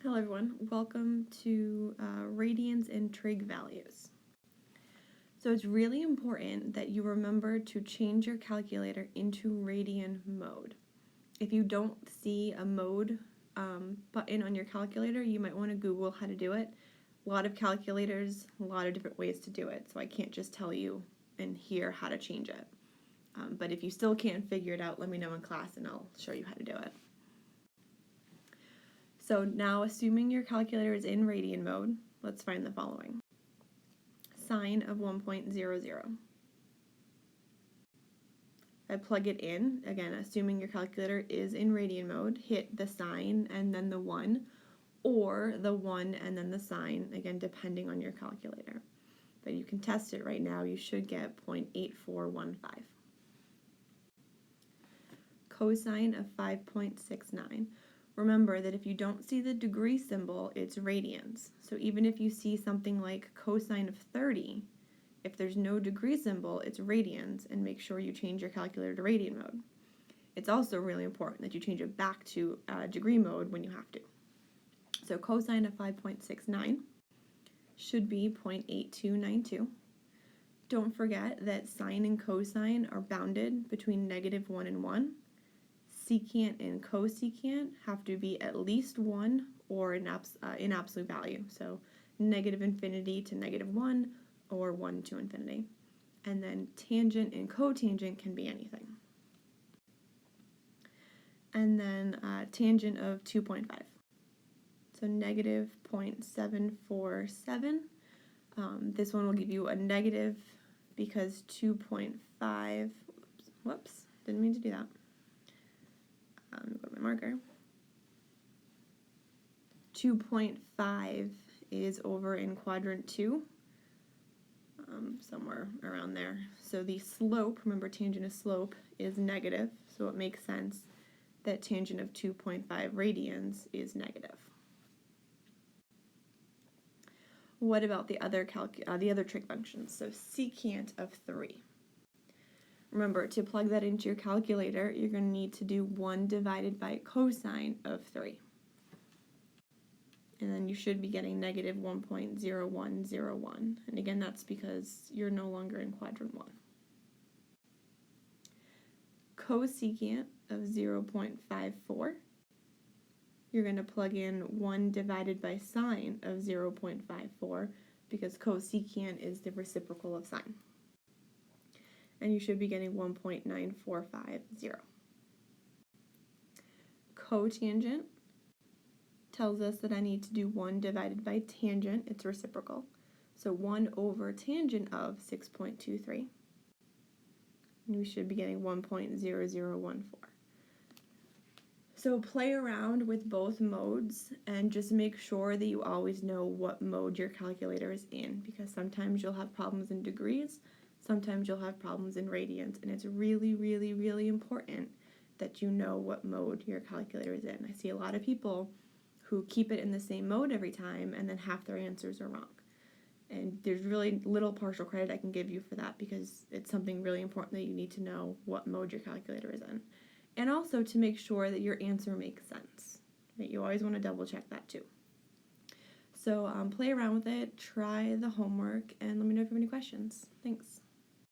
Hello everyone, welcome to Radians and Trig values. So it's really important that you remember to change your calculator into radian mode. If you don't see a mode button on your calculator, you might want to Google how to do it. A lot of calculators, a lot of different ways to do it, so I can't just tell you and here how to change it. But if you still can't figure it out, let me know in class and I'll show you how to do it. So now, assuming your calculator is in radian mode, let's find the following. Sine of 1.00. I plug it in, again, assuming your calculator is in radian mode, hit the sine and then the 1, or the 1 and then the sine, again, depending on your calculator. But you can test it right now, you should get 0.8415. Cosine of 5.69. Remember that if you don't see the degree symbol, it's radians. So even if you see something like cosine of 30, if there's no degree symbol, it's radians, and make sure you change your calculator to radian mode. It's also really important that you change it back to degree mode when you have to. So cosine of 5.69 should be 0.8292. Don't forget that sine and cosine are bounded between -1 and 1. Secant and cosecant have to be at least 1 or in absolute value. So -infinity to -1 or 1 to infinity. And then tangent and cotangent can be anything. And then tangent of 2.5. So -0.747. This one will give you a negative because 2.5, whoops, didn't mean to do that. Go to my marker. 2.5 is over in quadrant 2, somewhere around there. So the slope, remember tangent is slope, is negative, so it makes sense that tangent of 2.5 radians is negative. What about the other trig functions? So secant of 3. Remember, to plug that into your calculator, you're going to need to do 1 divided by cosine of 3. And then you should be getting -1.0101. And again, that's because you're no longer in quadrant 1. Cosecant of 0.54. You're going to plug in 1 divided by sine of 0.54 because cosecant is the reciprocal of sine. And you should be getting 1.9450. Cotangent tells us that I need to do 1 divided by tangent, it's reciprocal. So 1 over tangent of 6.23. And we should be getting 1.0014. So play around with both modes and just make sure that you always know what mode your calculator is in, because sometimes you'll have problems in degrees, sometimes you'll have problems in radians, and it's really, really, really important that you know what mode your calculator is in. I see a lot of people who keep it in the same mode every time, and then half their answers are wrong. And there's really little partial credit I can give you for that, because it's something really important that you need to know what mode your calculator is in. And also to make sure that your answer makes sense. Right? You always want to double check that too. So play around with it, try the homework, and let me know if you have any questions. Thanks.